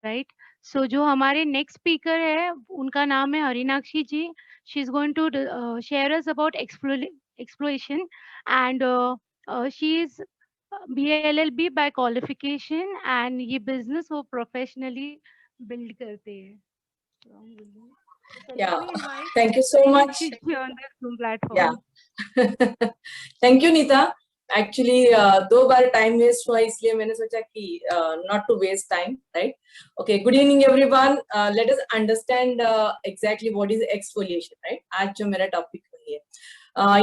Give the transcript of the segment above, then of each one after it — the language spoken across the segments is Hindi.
राइट? सो जो हमारे नेक्स्ट स्पीकर है उनका नाम है Harinakshi ji. She is going to share us about exploration and she is BLLB by qualification and ये बिजनेस वो प्रोफेशनली बिल्ड करते हैं. So let Yeah, me invite thank you so much. Harinikshi ji on the Zoom platform. Yeah. Thank you, Nita. Actually, 2 बार टाइम वेस्ट हुआ इसलिए मैंने सोचा कि not to waste time, right? Okay, good evening everyone. Let us understand exactly what is exfoliation, right? आज जो मेरा टॉपिक है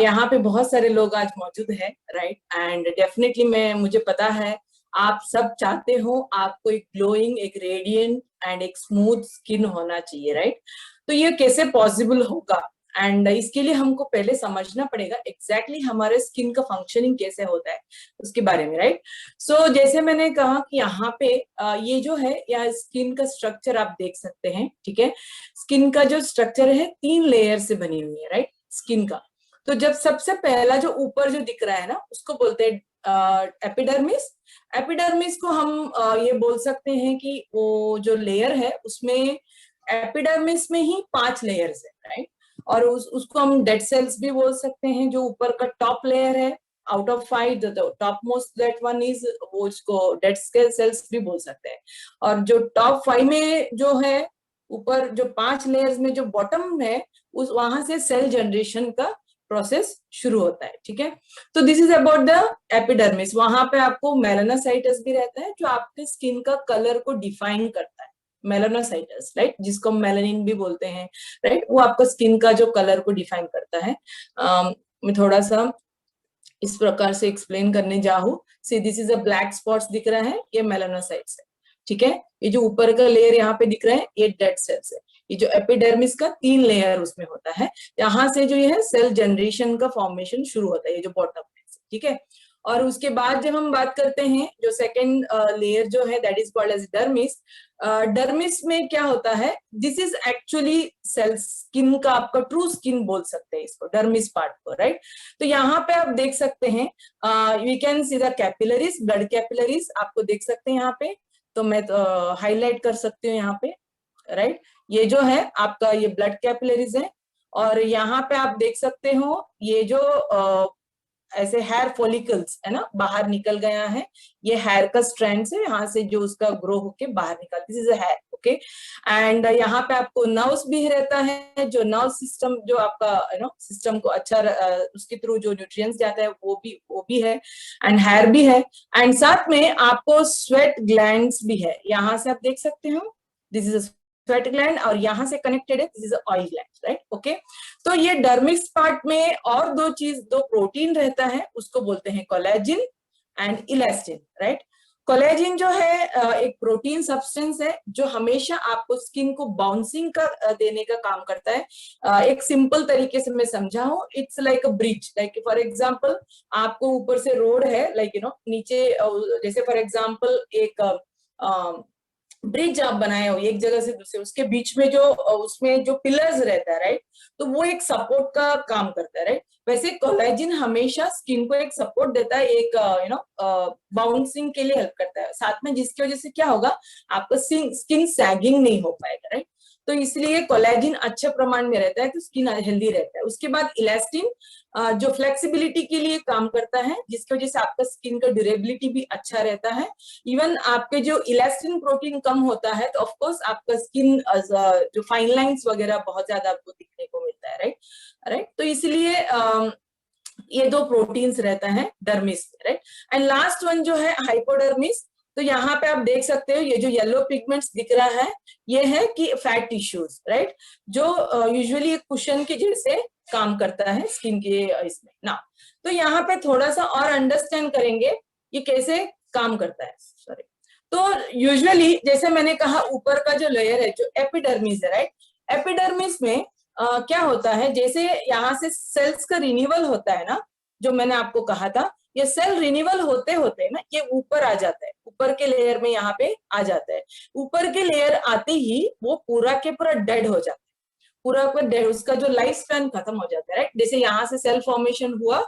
यहाँ पे बहुत सारे लोग आज मौजूद हैं, राइट? एंड डेफिनेटली मुझे पता है आप सब चाहते हो आपको एक ग्लोइंग, एक रेडियंट एंड एक स्मूथ स्किन होना चाहिए, राइट? तो ये कैसे पॉसिबल होगा? एंड इसके लिए हमको पहले समझना पड़ेगा एग्जैक्टली हमारे स्किन का फंक्शनिंग कैसे होता है उसके बारे में, राइट? सो जैसे मैंने कहा कि यहाँ पे ये जो है या स्किन का स्ट्रक्चर आप देख सकते हैं, ठीक है? स्किन का जो स्ट्रक्चर है 3 लेयर से बनी हुई है, राइट? स्किन का तो जब सबसे पहला जो ऊपर जो दिख रहा है ना उसको बोलते हैं एपिडर्मिस. एपिडर्मिस को हम ये बोल सकते हैं कि वो जो लेयर है उसमें एपिडर्मिस में ही 5 लेयर्स है, राइट? और उसको हम डेड सेल्स भी बोल सकते हैं. जो ऊपर का टॉप लेयर है out of 5 the top most that one is वो उसको डेड सेल्स भी बोल सकते हैं. और जो टॉप 5 में जो है ऊपर जो 5 लेयर्स में जो बॉटम है उस वहां से सेल जनरेशन का प्रोसेस शुरू होता है, ठीक है? तो this is about the epidermis. वहां पे आपको मेलानोसाइटस भी रहता है जो आपके स्किन का कलर को डिफाइन करता है. मेलानोसाइटस, राइट? जिसको मेलानिन भी बोलते हैं, राइट? वो आपका स्किन का जो कलर को डिफाइन करता है. मैं थोड़ा सा इस प्रकार से एक्सप्लेन करने जाऊँ. See this is a black spots दिख रहा है, ये मेलानोसाइट्स है, ठीक है? ये जो ऊपर का लेयर यहाँ पे दिख रहा है ये डेड सेल्स है. ये जो एपिडर्मिस का 3 लेयर उसमें होता है, यहाँ से जो ये है सेल जनरेशन का फॉर्मेशन शुरू होता है, ये जो बॉटम है, ठीक है? और उसके बाद जब हम बात करते हैं जो सेकेंड लेयर जो है that is called as dermis. Dermis में क्या होता है, this is actually cell skin का आपका ट्रू स्किन बोल सकते हैं इसको, डर्मिस पार्ट को, राइट? तो यहाँ पे आप देख सकते हैं we can see the capillaries, blood capillaries आपको देख सकते हैं यहाँ पे. तो मैं हाईलाइट कर सकती हूँ यहाँ पे, राइट? ये जो है आपका ये ब्लड कैपिलरीज है. और यहाँ पे आप देख सकते हो ये जो ऐसे हेयर फॉलिकल्स है ना बाहर निकल गया है, ये हेयर का स्ट्रैंड है, यहाँ से जो उसका ग्रो होके बाहर निकल, this is a hair, okay? And यहाँ पे आपको नर्व्स भी रहता है, जो नर्व सिस्टम जो आपका सिस्टम को अच्छा उसके थ्रू जो न्यूट्रिएंट्स जाता है वो भी है. एंड हेयर भी है. एंड साथ में आपको स्वेट ग्लैंड्स भी है, यहाँ से आप देख सकते हो, दिस इज स्वेट ग्लैंड. और यहाँ से कनेक्टेड है, this is oil gland, right? Okay. तो ये डर्मिस पार्ट में और दो प्रोटीन रहता है, उसको बोलते हैं collagen and elastin, right? Collagen जो है एक प्रोटीन सब्सटेंस है जो हमेशा आपको स्किन को बाउंसिंग का देने का काम करता है. एक सिंपल तरीके से मैं समझाऊं, it's like a bridge. Like for example आपको ऊपर से रोड है, लाइक नीचे जैसे फॉर एग्जांपल एक ब्रिज आप बनाए हो एक जगह से दूसरे, उसके बीच में जो उसमें जो पिलर्स रहता है, राइट? तो वो एक सपोर्ट का काम करता है, राइट? वैसे कोलेजिन हमेशा स्किन को एक सपोर्ट देता है, एक बाउंसिंग के लिए हेल्प करता है साथ में, जिसकी वजह से क्या होगा, आपका स्किन सैगिंग नहीं हो पाएगा, राइट? तो इसलिए कोलेजिन अच्छे प्रमाण में रहता है तो स्किन हेल्दी रहता है. उसके बाद इलास्टिन जो फ्लेक्सिबिलिटी के लिए काम करता है, जिसकी वजह से आपका स्किन का ड्यूरेबिलिटी भी अच्छा रहता है. इवन आपके जो इलास्टिन प्रोटीन कम होता है तो ऑफकोर्स आपका स्किन जो फाइन लाइंस वगैरह बहुत ज्यादा आपको दिखने को मिलता है, राइट? राइट. तो इसलिए ये 2 प्रोटीन्स रहता है dermis, right? And last one जो है हाइपोडर्मिस. तो यहाँ पे आप देख सकते हो ये जो येलो पिगमेंट्स दिख रहा है ये है कि फैट टिश्यूज, राइट? जो यूजुअली एक कुशन के जैसे काम करता है स्किन के इसमें ना. तो यहाँ पे थोड़ा सा और अंडरस्टैंड करेंगे ये कैसे काम करता है. सॉरी. तो यूजुअली जैसे मैंने कहा ऊपर का जो लेयर है जो एपिडर्मिस है, राइट? एपिडर्मिस में क्या होता है, जैसे यहाँ से सेल्स का रिन्यूअल होता है ना, जो मैंने आपको कहा था, ये सेल रिन्यूअल होते होते ना ये ऊपर आ जाता है, ऊपर के लेयर में यहाँ पे आ जाता है. ऊपर के लेयर आते ही वो पूरा के पूरा डेड हो जाता है, पूरा का डेड, उसका जो लाइफ स्पैन खत्म हो जाता है, राइट? जैसे यहाँ से सेल फॉर्मेशन हुआ,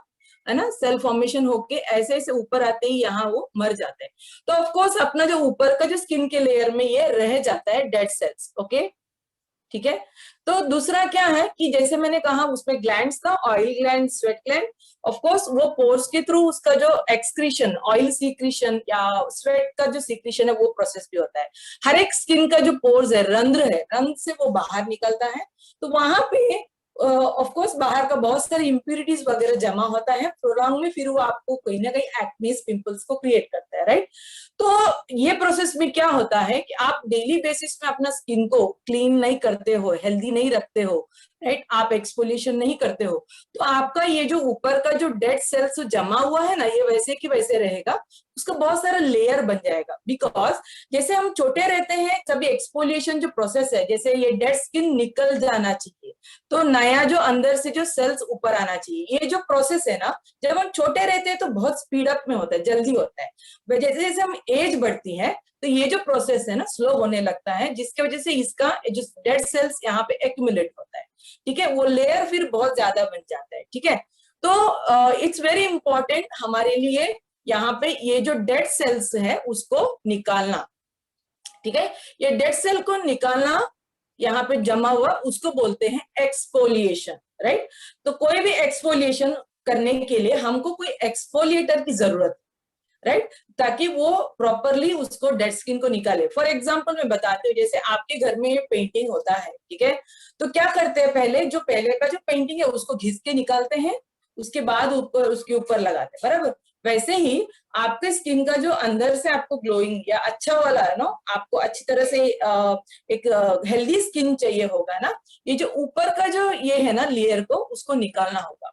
है ना, सेल फॉर्मेशन होके ऐसे ऐसे ऊपर आते ही यहाँ वो मर जाते हैं। तो ऑफ कोर्स अपना जो ऊपर का जो स्किन के लेयर में ये रह जाता है डेड सेल्स। ओके, ठीक है। तो दूसरा क्या है कि जैसे मैंने कहा उसमें ग्लैंड्स था, oil gland, sweat gland. Of course वो पोर्स के थ्रू उसका जो एक्सक्रीशन, ऑयल सीक्रीशन या स्वेट का जो सीक्रीशन है वो प्रोसेस भी होता है। हर एक स्किन का जो पोर्स है, रंध्र है, रंध्र से वो बाहर निकलता है। तो वहां पे ऑफ कोर्स बाहर का बहुत सारे इंप्यूरिटीज वगैरह जमा होता है प्रोलॉन्ग में, फिर वो आपको कहीं ना कहीं एक्नेस, पिंपल्स को क्रिएट करता है, राइट। तो ये प्रोसेस में क्या होता है कि आप डेली बेसिस में अपना स्किन को क्लीन नहीं करते हो, हेल्दी नहीं रखते हो, राइट, आप एक्सफोलिएशन नहीं करते हो, तो आपका ये जो ऊपर का जो डेड सेल्स जमा हुआ है ना, ये वैसे की वैसे रहेगा, उसका बहुत सारा लेयर बन जाएगा। बिकॉज जैसे हम छोटे रहते हैं तभी एक्सफोलिएशन जो प्रोसेस है, जैसे ये डेड स्किन निकल जाना चाहिए तो नया जो अंदर से जो सेल्स ऊपर आना चाहिए, ये जो प्रोसेस है ना, जब हम छोटे रहते हैं तो बहुत स्पीड अप में होता है, जल्दी होता है। जैसे जैसे हम एज बढ़ती है तो ये जो प्रोसेस है ना स्लो होने लगता है, जिसकी वजह से इसका जो डेड सेल्स यहाँ पे एक्यूमुलेट होता है, ठीक है, वो लेयर फिर बहुत ज्यादा बन जाता है, ठीक है। तो इट्स वेरी इंपॉर्टेंट हमारे लिए यहाँ पे ये जो डेड सेल्स है उसको निकालना, ठीक है। ये डेड सेल को निकालना, यहाँ पे जमा हुआ, उसको बोलते हैं एक्सफोलिएशन, राइट। तो कोई भी एक्सफोलिएशन करने के लिए हमको कोई एक्सफोलिएटर की जरूरत है, राइट, ताकि वो प्रॉपरली उसको डेड स्किन को निकाले। फॉर एग्जाम्पल मैं बताती हूँ, जैसे आपके घर में पेंटिंग होता है, ठीक है, तो क्या करते हैं, पहले का जो पेंटिंग है उसको घिस के निकालते हैं, उसके बाद ऊपर उसके ऊपर लगाते हैं, बराबर। वैसे ही आपके स्किन का जो अंदर से आपको ग्लोइंग या अच्छा वाला है ना, आपको अच्छी तरह से एक हेल्दी स्किन चाहिए होगा ना, ये जो ऊपर का जो ये है ना लेयर को, उसको निकालना होगा,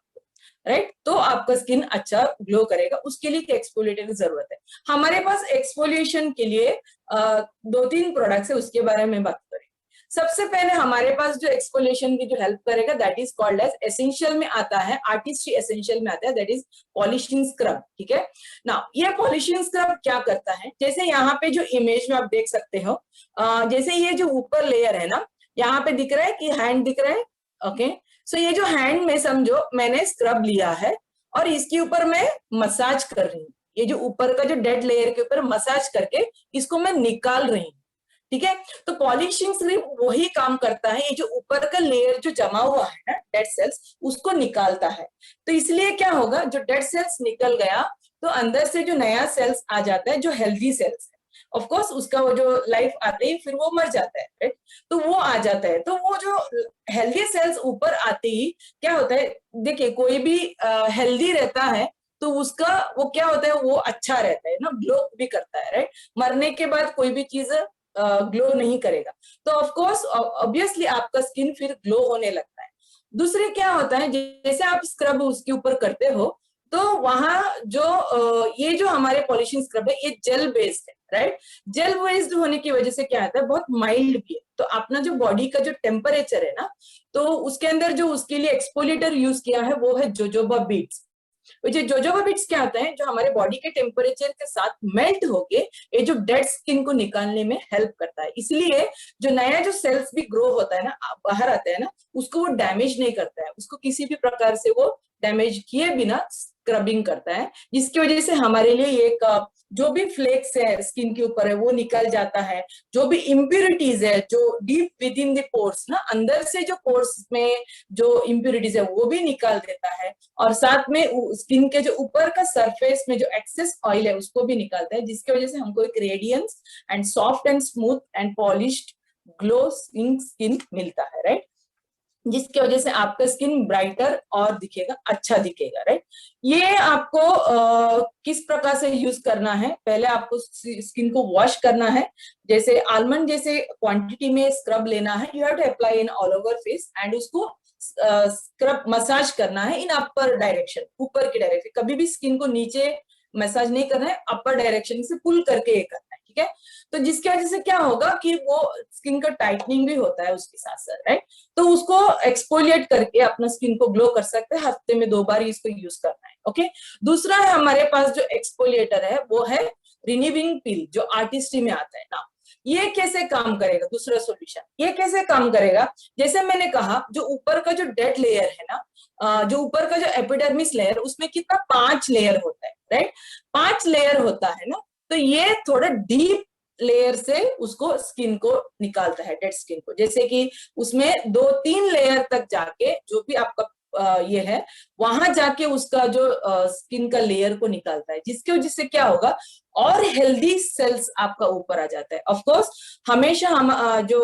राइट। तो आपका स्किन अच्छा ग्लो करेगा, उसके लिए एक्सफोलिएटर की जरूरत है। हमारे पास एक्सफोलिएशन के लिए 2-3 प्रोडक्ट्स है, उसके बारे में बात करें। सबसे पहले हमारे पास जो एक्सफोलिएशन की जो हेल्प करेगा, that is called as, essential में आता है, आर्टिस्ट्री एसेंशियल में आता है, दैट इज पॉलिशिंग स्क्रब, ठीक है ना। ये पॉलिशिंग स्क्रब क्या करता है, जैसे यहाँ पे जो इमेज में आप देख सकते हो, जैसे ये जो ऊपर लेयर है ना, यहाँ पे दिख रहा है कि हैंड दिख रहा है, ओके। सो ये जो हैंड में समझो मैंने स्क्रब लिया है और इसके ऊपर मैं मसाज कर रही हूँ, ये जो ऊपर का जो डेड लेयर के ऊपर मसाज करके इसको मैं निकाल रही हूँ, ठीक है। तो पॉलिशिंग सिर्फ वही काम करता है, ये जो ऊपर का लेयर जो जमा हुआ है ना डेड सेल्स, उसको निकालता है। तो इसलिए क्या होगा, जो डेड सेल्स निकल गया तो अंदर से जो नया सेल्स आ जाता है, जो हेल्दी सेल्स है, ऑफ कोर्स उसका वो जो लाइफ आते ही फिर वो मर जाता है, राइट। तो वो आ जाता है, तो वो जो हेल्दी सेल्स ऊपर आते ही क्या होता है, देखिए कोई भी हेल्दी रहता है तो उसका वो क्या होता है, वो अच्छा रहता है ना, ग्लो भी करता है, राइट। मरने के बाद कोई भी चीज ग्लो नहीं करेगा, तो ऑफ कोर्स ऑब्वियसली आपका स्किन फिर ग्लो होने लगता है। दूसरे क्या होता है, जैसे आप स्क्रब उसके ऊपर करते हो तो वहां जो ये जो हमारे पॉलिशिंग स्क्रब है, ये जेल बेस्ड है, राइट। जेल बेस्ड होने की वजह से क्या होता है, बहुत माइल्ड भी है, तो अपना जो बॉडी का जो टेम्परेचर है ना, तो उसके अंदर जो उसके लिए एक्सफोलिएटर यूज किया है वो है जोजोबा बीड्स। जोजोबा बीड्स क्या होता है, जो हमारे बॉडी के टेम्परेचर के साथ मेल्ट होके ये जो डेड स्किन को निकालने में हेल्प करता है, इसलिए जो नया जो सेल्स भी ग्रो होता है ना, बाहर आता है ना, उसको वो डैमेज नहीं करता है, उसको किसी भी प्रकार से वो डैमेज किए बिना स्क्रबिंग करता है, जिसकी वजह से हमारे लिए एक जो भी फ्लेक्स है स्किन के ऊपर है वो निकल जाता है, जो भी इम्प्यूरिटीज है जो deep with in the pores ना, अंदर से जो पोर्स में जो इम्प्यूरिटीज है वो भी निकाल देता है, और साथ में स्किन के जो ऊपर का सरफेस में जो एक्सेस ऑयल है उसको भी निकालता है, जिसकी वजह से हमको एक radiance and soft and smooth and polished glow skin मिलता है, राइट, जिसकी वजह से आपका स्किन ब्राइटर और दिखेगा, अच्छा दिखेगा, राइट। ये आपको किस प्रकार से यूज करना है, पहले आपको स्किन को वॉश करना है, जैसे आलमंड जैसे क्वांटिटी में स्क्रब लेना है, you have to apply in all over face, and उसको स्क्रब मसाज करना है इन अपर डायरेक्शन, ऊपर की डायरेक्शन, कभी भी स्किन को नीचे मसाज नहीं करना है, अपर डायरेक्शन से पुल करके ये करना है, ठीक है। तो जिसकी वजह से क्या होगा कि वो स्किन का टाइटनिंग भी होता है उसके साथ साथ, राइट। तो उसको एक्सफोलिएट करके अपना स्किन को ग्लो कर सकते हैं, हफ्ते में 2 बार इसको यूज करना है, ओके। दूसरा है हमारे पास जो एक्सफोलिएटर है वो है रिन्यूइंग पील, जो आर्टिस्ट्री में आता है ना। ये कैसे काम करेगा? दूसरा सॉल्यूशन ये कैसे काम करेगा? जैसे मैंने कहा, जो ऊपर का जो डेड लेयर है ना, जो ऊपर का जो एपिडर्मिस लेयर, उसमें कितना 5 लेयर होता है, राइट? 5 लेयर होता है ना, तो ये थोड़ा डीप लेयर से उसको स्किन को निकालता है, डेड स्किन को। जैसे कि उसमें 2-3 लेयर तक जाके जो भी आपका ये है, वहां जाके उसका जो स्किन का लेयर को निकालता है, जिसकी वजह से क्या होगा, और हेल्दी सेल्स आपका ऊपर आ जाता है। ऑफ कोर्स हमेशा हम जो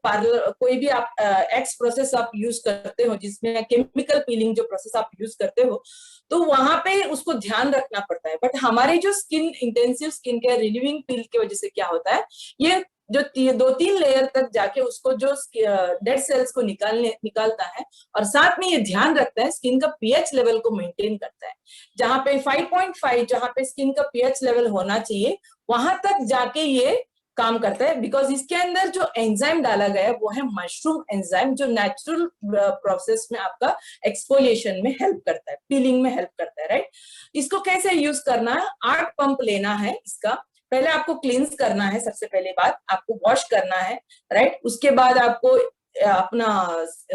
पार्लर कोई भी आप एक्स प्रोसेस आप यूज करते हो, जिसमें केमिकल पीलिंग जो प्रोसेस आप यूज करते हो, तो वहां पे उसको ध्यान रखना पड़ता है। बट हमारी जो skin intensive skin care renewing peel की वजह से क्या होता है, ये जो 2-3 लेयर तक जाके उसको जो डेड सेल्स को निकालता है, और साथ में ये ध्यान रखता है स्किन का पीएच लेवल को मेंटेन करता है। जहां पे 5.5 जहां पे स्किन का पीएच लेवल होना चाहिए, वहां तक जाके ये काम करता है। बिकॉज इसके अंदर जो एंजाइम डाला गया है वो है मशरूम एंजाइम, जो नेचुरल प्रोसेस में आपका एक्सफोलिएशन में हेल्प करता है, पीलिंग में हेल्प करता है, राइट? इसको कैसे यूज करना है? 8 पंप लेना है इसका। पहले आपको क्लींस करना है, सबसे पहले बात आपको वॉश करना है, राइट? उसके बाद आपको अपना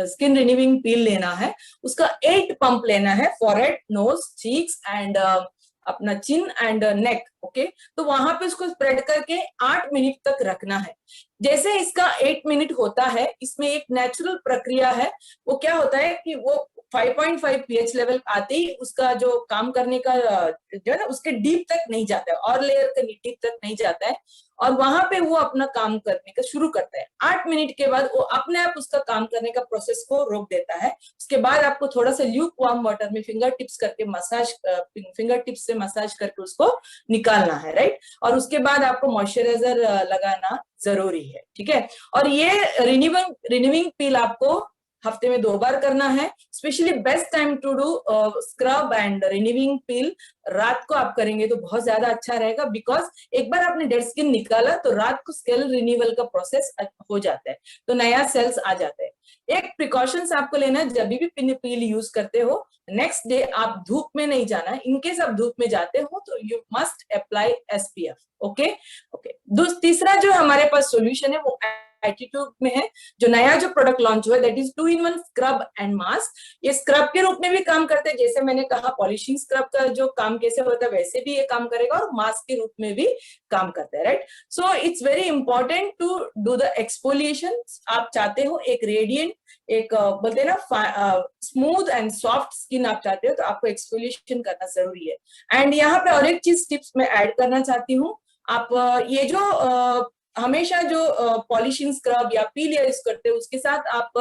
स्किन रिन्यूइंग पील लेना है, उसका 8 पंप लेना है, फॉरहेड, नोज, चीक्स एंड अपना चिन एंड नेक। ओके, तो वहां पे उसको स्प्रेड करके 8 मिनट तक रखना है। जैसे इसका 8 मिनट होता है, इसमें एक नेचुरल प्रक्रिया है। वो क्या होता है कि वो 5.5 पीएच लेवल आते ही उसका जो काम करने का जो है ना, उसके डीप तक नहीं जाता है, और लेयर के डीप तक नहीं जाता है, और वहां पे वो अपना काम करने का शुरू करता है। 8 मिनट के बाद वो अपने आप उसका काम करने का प्रोसेस को रोक देता है। उसके बाद आपको थोड़ा सा ल्यूक वार्म वाटर में फिंगर टिप्स करके मसाज, फिंगर टिप्स से मसाज करके उसको निकालना है, राइट? और उसके बाद आपको मॉइस्चराइजर लगाना जरूरी है, ठीक है? और ये रिन्यूइंग पील आपको हफ्ते में 2 बार करना है। Specially best time to do scrub and renewing peel रात को आप करेंगे तो बहुत ज्यादा अच्छा रहेगा। बिकॉज एक बार आपने डेड स्किन निकाला तो रात को सेल रिन्यूअल का प्रोसेस हो जाता है, तो नया सेल्स आ जाता है। एक प्रिकॉशंस आपको लेना है, जब भी पील यूज करते हो, नेक्स्ट डे आप धूप में नहीं जाना है। इनकेस आप धूप में जाते हो तो you must apply SPF. Okay okay. तीसरा जो हमारे पास सॉल्यूशन है वो एटीट्यूड में है। जो नया जो प्रोडक्ट लॉन्च हुआ है, that is 2-in-1 scrub and mask. ये स्क्रब के रूप में भी काम करते हैं, जैसे मैंने कहा पॉलिशिंग स्क्रब का जो काम कैसे होता है वैसे भी ये काम करेगा, और मास्क के रूप में भी काम करता है, right? So it's very important to do the exfoliation. आप चाहते हो एक रेडियंट, एक बोलते हैं ना स्मूथ एंड सॉफ्ट स्किन आप चाहते हो, तो आपको एक्सफोलिएशन करना जरूरी है। एंड यहाँ पे और एक चीज टिप्स में ऐड करना चाहती हूँ। आप ये जो हमेशा जो पॉलिशिंग स्क्रब या पील यूज करते हो, उसके साथ आप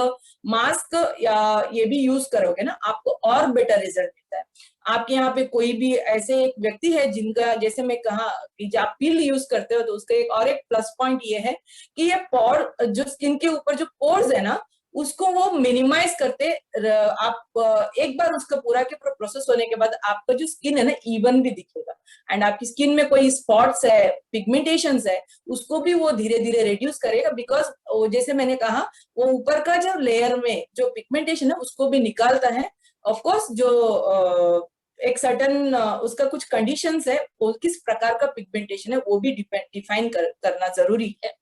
मास्क या ये भी यूज करोगे ना, आपको और बेटर रिजल्ट मिलता है। आपके यहाँ पे कोई भी ऐसे एक व्यक्ति है जिनका, जैसे मैं कहा कि जब आप पील यूज करते हो तो उसका एक और एक प्लस पॉइंट ये है कि ये पोर, जो स्किन के ऊपर जो पोर्स है ना, उसको वो मिनिमाइज करते। आप एक बार उसका पूरा के पूरा प्रोसेस होने के बाद आपका जो स्किन है ना, इवन भी दिखेगा। एंड आपकी स्किन में कोई स्पॉट्स है, पिगमेंटेशंस है, उसको भी वो धीरे धीरे रिड्यूस करेगा। बिकॉज जैसे मैंने कहा, वो ऊपर का जो लेयर में जो पिगमेंटेशन है उसको भी निकालता है। ऑफ कोर्स जो एक सर्टन उसका कुछ कंडीशंस है, वो किस प्रकार का पिगमेंटेशन है वो भी डिफाइन करना जरूरी है।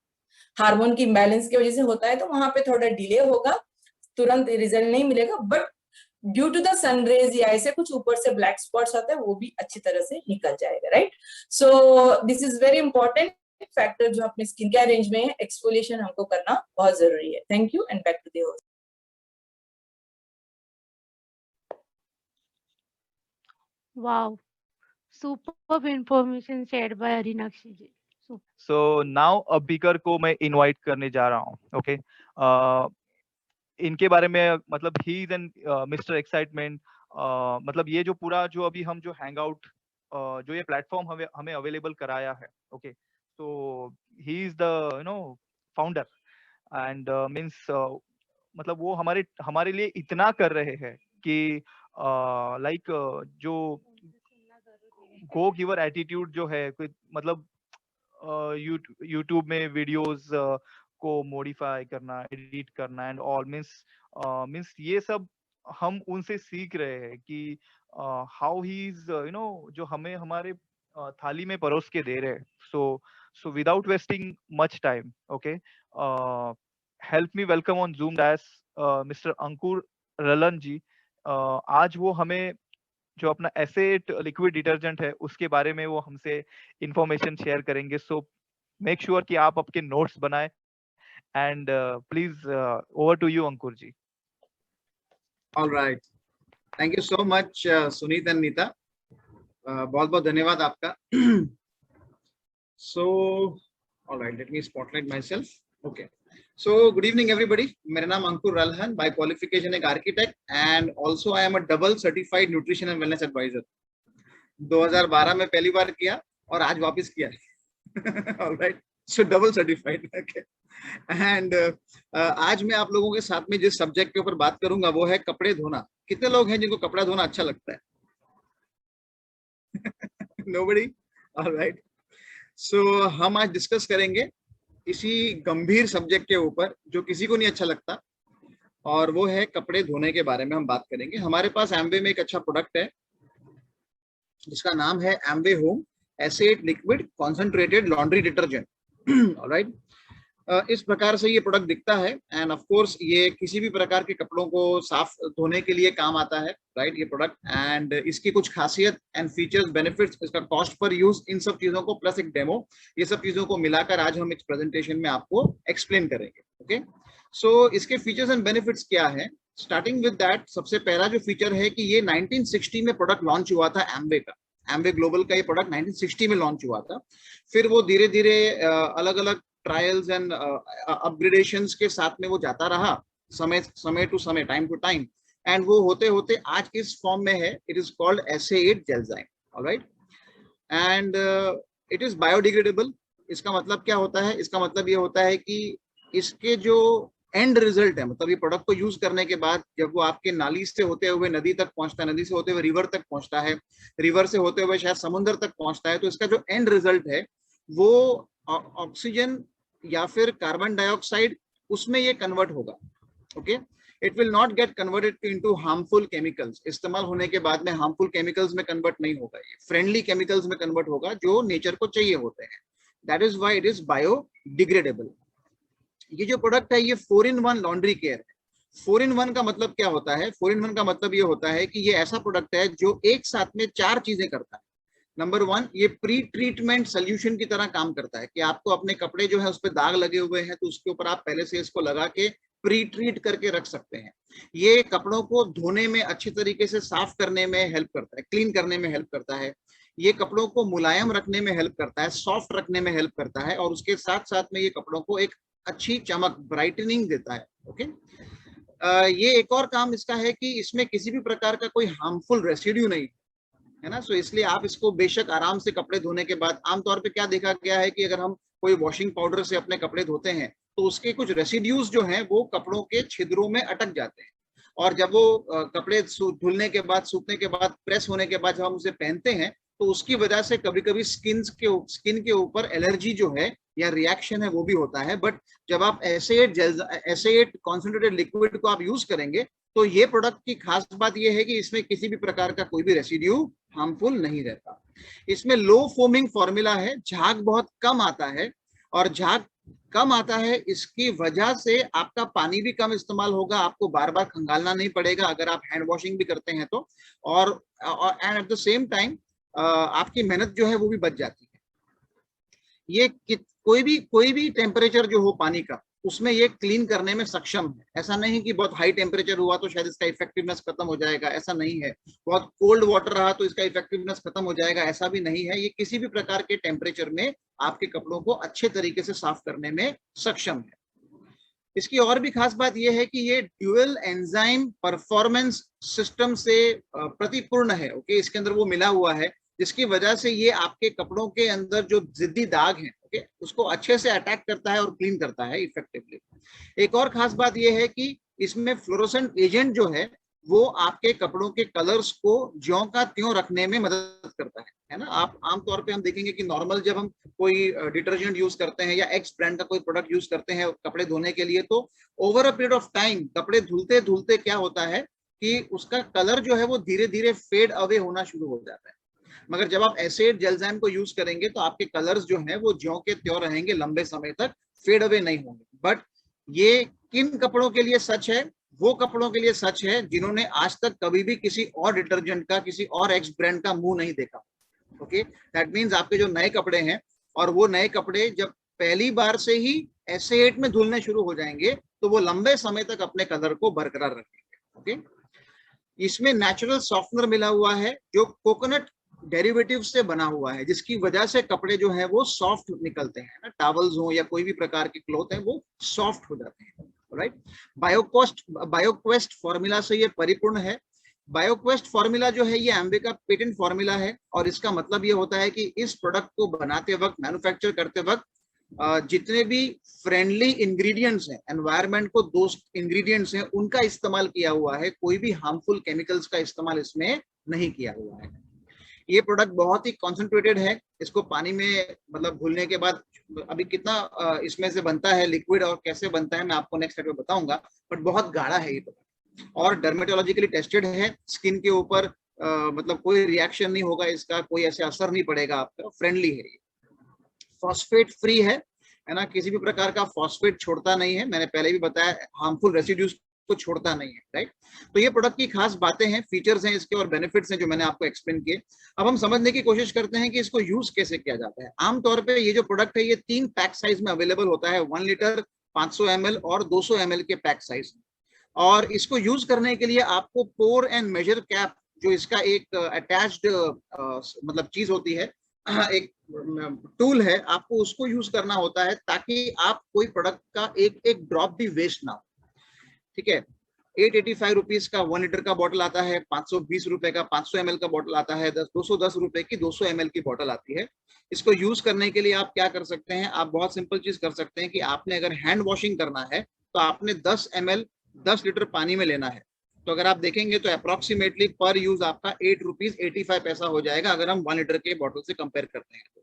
हार्मोन की इम्बैलेंस की वजह से होता है, तो वहां पे थोड़ा डिले होगा, तुरंत रिजल्ट नहीं मिलेगा। But due to the sunrays या ऐसे कुछ ऊपर से ब्लैक स्पॉट्स आता है, वो भी अच्छी तरह से निकल जाएगा, right? So this is very important factor जो अपने स्किन केयर रेंज में है। एक्सफोलिएशन हमको करना बहुत जरूरी है। Thank you and back to the host. Wow, superb information shared by Arinakshi ji. Super. So now अब बीकर को मैं इनवाइट करने जा रहा हूँ। ओके, इनके बारे में मतलब he is an mister excitement. मतलब ये जो पूरा जो अभी हम जो हैंग आउट जो ये प्लेटफॉर्म हमें हमें अवेलेबल कराया है, ओके, तो he is the founder and means मतलब वो हमारे हमारे लिए इतना कर रहे हैं कि लाइक जो गो गिवर एटीट्यूड जो है, मतलब यूट्यूब में वीडियोस को मॉडिफाई करना, एडिट करना एंड ऑल मीन्स ये सब हम उनसे सीख रहे हैं कि हाउ ही इज जो हमें हमारे थाली में परोस के दे रहे हैं। सो So without wasting much time, okay, help me welcome on Zoom dais Mr. Ankur Ralan ji. आज वो हमें जो अपना एसेट लिक्विड डिटर्जेंट है उसके बारे में वो हमसे इंफॉर्मेशन शेयर करेंगे. सो मेक श्योर कि आप आपके नोट्स बनाएं and please over to you Ankur ji. All right. Thank you so much, Sunit and Nita. बहुत बहुत धन्यवाद आपका. So, all right, let me spotlight myself. Okay. So, good evening everybody. मेरा नाम अंकुर रल्हन, by qualification एक architect and also I am a double certified nutrition and wellness advisor. 2012 में पहली बार किया और आज वापस किया. All right. So double certified. Okay. And आज मैं आप लोगों के साथ में जिस सब्जेक्ट के ऊपर बात करूंगा वो है कपड़े धोना. कितने लोग हैं जिनको कपड़ा धोना अच्छा लगता है? Nobody? All right. So हम आज डिस्कस करेंगे इसी गंभीर सब्जेक्ट के ऊपर जो किसी को नहीं अच्छा लगता, और वो है कपड़े धोने के बारे में हम बात करेंगे. हमारे पास एम्वे में एक अच्छा प्रोडक्ट है जिसका नाम है Amway home S A eight liquid concentrated laundry detergent. Alright. इस प्रकार से ये प्रोडक्ट दिखता है एंड ऑफ कोर्स ये किसी भी प्रकार के कपड़ों को साफ धोने के लिए काम आता है, राइट, ये प्रोडक्ट. एंड इसकी कुछ खासियत एंड फीचर्स, बेनिफिट्स, इसका कॉस्ट पर यूज, इन सब चीजों को प्लस एक डेमो, ये सब चीजों को मिलाकर आज हम इस प्रेजेंटेशन में आपको एक्सप्लेन करेंगे. ओके. सो इसके फीचर्स एंड बेनिफिट्स क्या है? स्टार्टिंग विद दैट, सबसे पहला जो फीचर है कि ये 1960 में प्रोडक्ट लॉन्च हुआ था एम्वे का. एम्वे ग्लोबल का ये प्रोडक्ट 1960 में लॉन्च हुआ था. फिर वो धीरे धीरे अलग अलग ट्रायल्स एंड अपग्रेडेशंस के साथ में वो जाता रहा समय टू समय, टाइम टू टाइम, एंड वो होते होते आज इस फॉर्म में है. It is called SA8 Gelzyme. Alright. And it is biodegradable. इसका मतलब क्या होता है? इसका मतलब ये होता है कि इसके जो एंड रिजल्ट है, मतलब ये प्रोडक्ट को यूज करने के बाद जब वो आपके नाली से होते हुए नदी तक पहुंचता है, नदी से होते हुए रिवर तक पहुंचता है, रिवर से होते हुए शायद समुद्र तक पहुंचता है, तो इसका जो एंड रिजल्ट है वो ऑक्सीजन या फिर कार्बन डाइऑक्साइड, उसमें ये कन्वर्ट होगा. Okay. It will not get converted into harmful chemicals. इस्तेमाल होने के बाद में हार्मफुल केमिकल्स में कन्वर्ट नहीं होगा, ये फ्रेंडली केमिकल्स में कन्वर्ट होगा जो नेचर को चाहिए होते हैं. That is why it is biodegradable. ये जो प्रोडक्ट है ये 4-in-1 लॉन्ड्री केयर है. 4-in-1 का मतलब क्या होता है? 4-in-1 का मतलब ये होता है कि ये ऐसा प्रोडक्ट है जो एक साथ में 4 चीजें करता है. नंबर 1, ये प्री ट्रीटमेंट सोल्यूशन की तरह काम करता है कि आपको अपने कपड़े जो है उस पर दाग लगे हुए हैं तो उसके ऊपर आप पहले से इसको लगा के प्री ट्रीट करके रख सकते हैं. ये कपड़ों को धोने में, अच्छी तरीके से साफ करने में हेल्प करता है, क्लीन करने में हेल्प करता है. ये कपड़ों को मुलायम रखने में हेल्प करता है, सॉफ्ट रखने में हेल्प करता है, और उसके साथ साथ में ये कपड़ों को एक अच्छी चमक, ब्राइटनिंग देता है. ओके. ये एक और काम इसका है कि इसमें किसी भी प्रकार का कोई हार्मफुल रेसिड्यू नहीं है ना. सो इसलिए आप इसको बेशक आराम से कपड़े धोने के बाद, आमतौर पे क्या देखा गया है कि अगर हम कोई वॉशिंग पाउडर से अपने कपड़े धोते हैं तो उसके कुछ रेसिड्यूज जो हैं वो कपड़ों के छिद्रों में अटक जाते हैं, और जब वो कपड़े धुलने के बाद, सूखने के बाद, प्रेस होने के बाद जब हम उसे पहनते हैं तो उसकी वजह से कभी कभी स्किन के ऊपर एलर्जी जो है या रिएक्शन है वो भी होता है. बट जब आप SA8 कॉन्सेंट्रेटेड लिक्विड को आप यूज करेंगे तो ये प्रोडक्ट की खास बात ये है कि इसमें किसी भी प्रकार का कोई भी रेसिड्यू हार्मफुल नहीं रहता. इसमें लो फोमिंग फॉर्मूला है, झाग बहुत कम आता है, और झाग कम आता है इसकी वजह से आपका पानी भी कम इस्तेमाल होगा, आपको बार बार खंगालना नहीं पड़ेगा अगर आप हैंड वॉशिंग भी करते हैं तो, और and at the same time आपकी मेहनत जो है वो भी बच जाती है. ये कोई भी टेम्परेचर जो हो पानी का, उसमें ये क्लीन करने में सक्षम है. ऐसा नहीं कि बहुत हाई टेम्परेचर हुआ तो शायद इसका इफेक्टिवनेस खत्म हो जाएगा, ऐसा नहीं है. बहुत कोल्ड वाटर रहा तो इसका इफेक्टिवनेस खत्म हो जाएगा, ऐसा भी नहीं है. ये किसी भी प्रकार के टेम्परेचर में आपके कपड़ों को अच्छे तरीके से साफ करने में सक्षम है. इसकी और भी खास बात यह है कि ये ड्यूअल एंजाइम परफॉर्मेंस सिस्टम से प्रतिपूर्ण है. ओके. इसके अंदर वो मिला हुआ है जिसकी वजह से ये आपके कपड़ों के अंदर जो जिद्दी दाग हैं, ओके, उसको अच्छे से अटैक करता है और क्लीन करता है इफेक्टिवली. एक और खास बात यह है कि इसमें फ्लोरोसेंट एजेंट जो है वो आपके कपड़ों के कलर्स को ज्यों का त्यों रखने में मदद करता है ना. आप आमतौर पे हम देखेंगे कि नॉर्मल जब हम कोई डिटर्जेंट यूज करते हैं या एक्स ब्रांड का कोई प्रोडक्ट यूज करते हैं कपड़े धोने के लिए, तो over a period of time कपड़े धुलते धुलते क्या होता है कि उसका कलर जो है वो धीरे धीरे फेड अवे होना शुरू हो जाता है. मगर जब आप एसिड जेलजाइम को यूज करेंगे तो आपके कलर्स जो हैं वो ज्यों के त्यों रहेंगे, लंबे समय तक फेड अवे नहीं होंगे। बट ये किन कपड़ों के लिए सच है? वो कपड़ों के लिए सच है जिन्होंने आज तक कभी भी किसी और डिटर्जेंट का, किसी और एक्स ब्रांड का मुंह नहीं देखा। ओके, दैट मीन्स आपके जो नए कपड़े हैं, और वो नए कपड़े जब पहली बार से ही एसिड में धुलने शुरू हो जाएंगे तो वो लंबे समय तक अपने कलर को बरकरार रखेंगे। ओके, इसमें नेचुरल सॉफ्टनर मिला हुआ है जो कोकोनट डेरिवेटिव से बना हुआ है, जिसकी वजह से कपड़े जो है वो सॉफ्ट निकलते हैं ना, टॉवल्स हो या कोई भी प्रकार के क्लॉथ है वो सॉफ्ट हो जाते हैं। राइट, बायोक्वेस्ट फॉर्मूला से ये परिपूर्ण है। बायोक्वेस्ट फॉर्मूला जो है ये एम्बे का पेटेंट फॉर्मूला है, और इसका मतलब ये होता है कि इस प्रोडक्ट को बनाते वक्त, मैन्युफैक्चर करते वक्त जितने भी फ्रेंडली इंग्रेडिएंट्स हैं, एनवायरनमेंट को दोस्त इंग्रेडिएंट्स हैं, उनका इस्तेमाल किया हुआ है। कोई भी हार्मफुल केमिकल्स का इस्तेमाल इसमें नहीं किया हुआ है। ये प्रोडक्ट बहुत ही कॉन्सेंट्रेटेड है। इसको पानी में मतलब घुलने के बाद अभी कितना इसमें से बनता है लिक्विड और कैसे बनता है मैं आपको नेक्स्ट स्लाइड में बताऊंगा, बट बहुत गाढ़ा है ये प्रोडक्ट और डर्मेटोलॉजिकली टेस्टेड है। स्किन के ऊपर मतलब कोई रिएक्शन नहीं होगा इसका, कोई ऐसे असर नहीं पड़ेगा आपका, फ्रेंडली है ये। फॉस्फेट फ्री है ना, किसी भी प्रकार का फॉस्फेट छोड़ता नहीं है, मैंने पहले भी बताया, हार्मफुल रेसिड्यूज को छोड़ता नहीं है। राइट, तो ये प्रोडक्ट की खास बातें हैं, फीचर्स हैं इसके और बेनिफिट्स हैं जो मैंने आपको एक्सप्लेन किए। अब हम समझने की कोशिश करते हैं कि इसको यूज कैसे किया जाता है। आमतौर पे ये जो प्रोडक्ट है ये 3 पैक साइज में अवेलेबल होता है, 1 लीटर, 500 ml और 200 ml के पैक साइज में। और इसको यूज करने के लिए आपको पोर एंड मेजर कैप, जो इसका एक अटैच्ड मतलब चीज होती है, एक टूल है, आपको उसको यूज करना होता है ताकि आप कोई प्रोडक्ट का एक एक ड्रॉप भी वेस्ट ना हो। ठीक है, 885 रुपीज का 1 लीटर का बॉटल आता है, 520 रुपए का 500 ml का बॉटल आता है, 210 रुपए की 200 ml की बॉटल आती है। इसको यूज करने के लिए आप क्या कर सकते हैं, आप बहुत सिंपल चीज कर सकते हैं कि आपने अगर हैंड वॉशिंग करना है तो आपने 10 ml 10 लीटर पानी में लेना है। तो अगर आप देखेंगे तो अप्रोक्सीमेटली पर यूज आपका 8 रुपीज 85 पैसा हो जाएगा अगर हम 1 लीटर के बॉटल से कंपेयर करते हैं तो।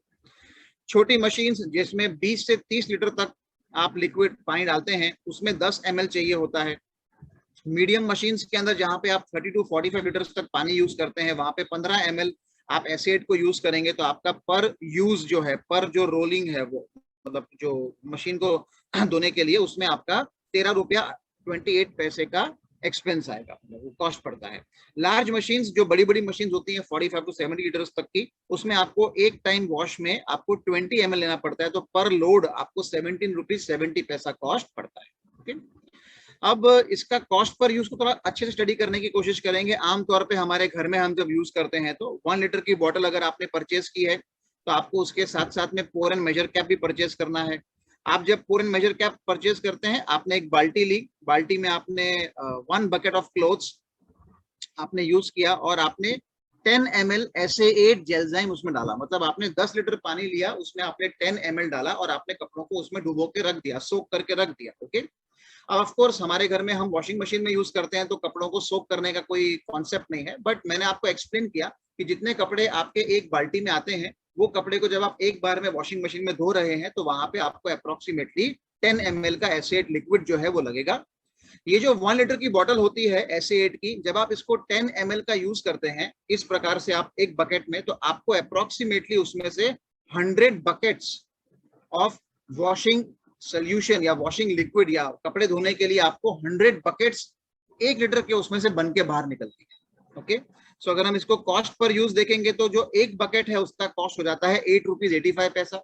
छोटी मशीन जिसमें 20 से 30 लीटर तक आप लिक्विड पानी डालते हैं उसमें 10 ml चाहिए होता है। मीडियम मशीन्स के अंदर जहां पे आप 30 टू 45 लीटर तक पानी यूज करते हैं वहां पे 15 ml आप एसिड को यूज करेंगे तो आपका पर यूज जो है, पर जो रोलिंग है वो मतलब जो मशीन को धोने के लिए उसमें आपका 13 रुपया 28 पैसे का एक्सपेंस आएगा, वो कॉस्ट पड़ता है। लार्ज मशीन्स जो बड़ी बड़ी मशीन होती हैं 45 टू 70 लीटर तक की, उसमें आपको एक टाइम वॉश में आपको 20 ml लेना पड़ता है, तो पर लोड आपको 17 रुपीज 70 पैसा कॉस्ट पड़ता है। ओके, अब इसका कॉस्ट पर यूज को थोड़ा अच्छे से स्टडी करने की कोशिश करेंगे। आमतौर पे हमारे घर में हम जब यूज करते हैं तो 1 लीटर की बोतल अगर आपने परचेज की है तो आपको उसके साथ साथ में पोर एंड मेजर कैप भी परचेज करना है। आप जब पोर एंड मेजर कैप परचेज करते हैं, आपने एक बाल्टी ली, बाल्टी में आपने 1 बकेट ऑफ क्लोथ्स आपने यूज किया और आपने 10 ml SA8 जेलजाइम उसमें डाला, मतलब आपने 10 लीटर पानी लिया, उसमें आपने 10 ml डाला और आपने कपड़ों को उसमें डुबो के रख दिया, सोक करके रख दिया। ओके, अब ऑफ कोर्स हमारे घर में हम वॉशिंग मशीन में यूज करते हैं तो कपड़ों को सोक करने का कोई कॉन्सेप्ट नहीं है, बट मैंने आपको एक्सप्लेन किया कि जितने कपड़े आपके एक बाल्टी में आते हैं वो कपड़े को जब आप एक बार में वॉशिंग मशीन में धो रहे हैं तो वहां पे आपको अप्रोक्सीमेटली 10 ml का एसिड लिक्विड जो है वो लगेगा। ये जो 1 लीटर की बॉटल होती है एसिड की, जब आप इसको 10 ml का यूज करते हैं इस प्रकार से आप एक बकेट में, तो आपको अप्रोक्सीमेटली उसमें से 100 बकेट्स ऑफ वॉशिंग सोल्यूशन या वॉशिंग लिक्विड या कपड़े धोने के लिए आपको 100 बकेट्स 1 लीटर के उसमें से बन के बाहर निकलती है। ओके, सो अगर हम इसको कॉस्ट पर यूज देखेंगे तो जो एक बकेट है उसका कॉस्ट हो जाता है 8 रुपीज 85 पैसा।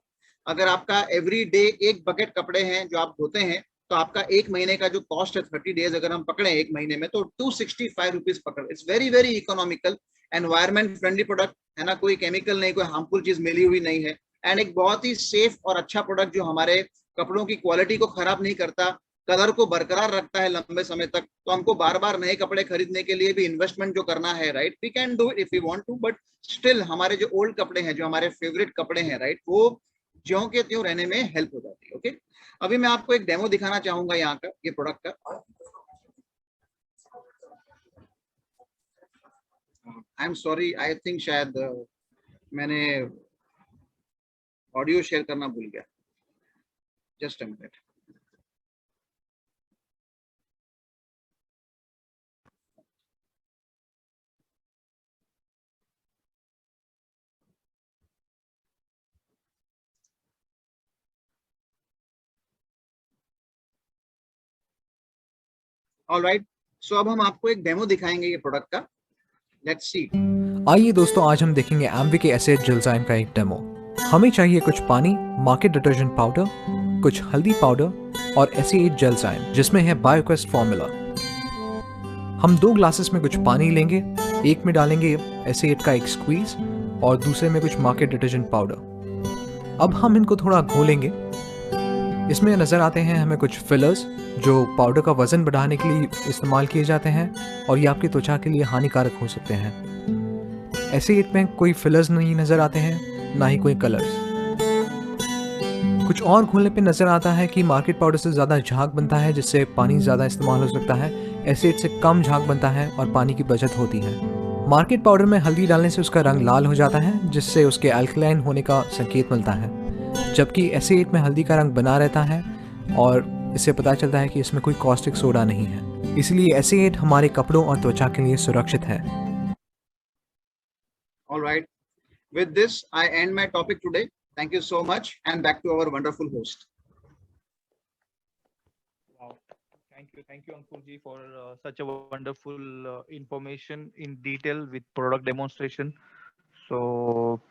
अगर आपका एवरी डे एक बकेट कपड़े हैं जो आप धोते हैं तो आपका एक महीने का जो कॉस्ट है 30 डेज अगर हम पकड़े एक महीने में तो 265 रुपीज पकड़। It's very very economical, environment friendly product है ना, कोई केमिकल नहीं, कोई हार्मफुल चीज मिली हुई नहीं है, एंड एक बहुत ही सेफ और अच्छा प्रोडक्ट जो हमारे कपड़ों की क्वालिटी को खराब नहीं करता, कलर को बरकरार रखता है लंबे समय तक। तो हमको बार बार नए कपड़े खरीदने के लिए भी इन्वेस्टमेंट जो करना है, right, we can do it if we want to, but still हमारे जो ओल्ड कपड़े हैं, जो हमारे फेवरेट कपड़े हैं, राइट, वो ज्यों के त्यों रहने में हेल्प हो जाती है। ओके, अभी मैं आपको एक डेमो दिखाना चाहूंगा यहाँ का, ये प्रोडक्ट का। I am sorry, I think शायद मैंने ऑडियो शेयर करना भूल गया, जस्ट अ मिनट। ऑलराइट, सो अब हम आपको एक डेमो दिखाएंगे ये प्रोडक्ट का. Let's see. आइए दोस्तों, आज हम देखेंगे एम्विक एसिड जेलजाइम का एक डेमो। हमें चाहिए कुछ पानी, मार्केट डिटर्जेंट पाउडर, कुछ हल्दी पाउडर और एसिड जेलजाइम जिसमें है बायोक्वेस्ट फॉर्मूला। हम 2 ग्लासेस में कुछ पानी लेंगे, एक में डालेंगे एसिड का एक स्क्वीज और दूसरे में कुछ मार्केट डिटर्जेंट पाउडर। अब हम इनको थोड़ा घोलेंगे। इसमें नज़र आते हैं हमें कुछ फिलर्स जो पाउडर का वजन बढ़ाने के लिए इस्तेमाल किए जाते हैं और ये आपकी त्वचा के लिए हानिकारक हो सकते हैं। एसिड में कोई फिलर्स नहीं नज़र आते हैं, ना ही कोई कलर्स। कुछ और घोलने पे नज़र आता है कि मार्केट पाउडर से ज़्यादा झाग बनता है जिससे पानी ज़्यादा इस्तेमाल हो सकता है, एसिड से कम झाग बनता है और पानी की बचत होती है। मार्केट पाउडर में हल्दी डालने से उसका रंग लाल हो जाता है जिससे उसके अल्कलाइन होने का संकेत मिलता है, जबकि एसिड में हल्दी का रंग बना रहता है और इससे पता चलता है कि इसमें कोई कॉस्टिक सोडा नहीं है। इसलिए एसिड हमारे कपड़ों और त्वचा के लिए सुरक्षित है। Alright, with this I end my topic today. Thank you so much, and back to our wonderful host. Wow. Thank you, Ankur ji, for such a wonderful information in detail with product demonstration. So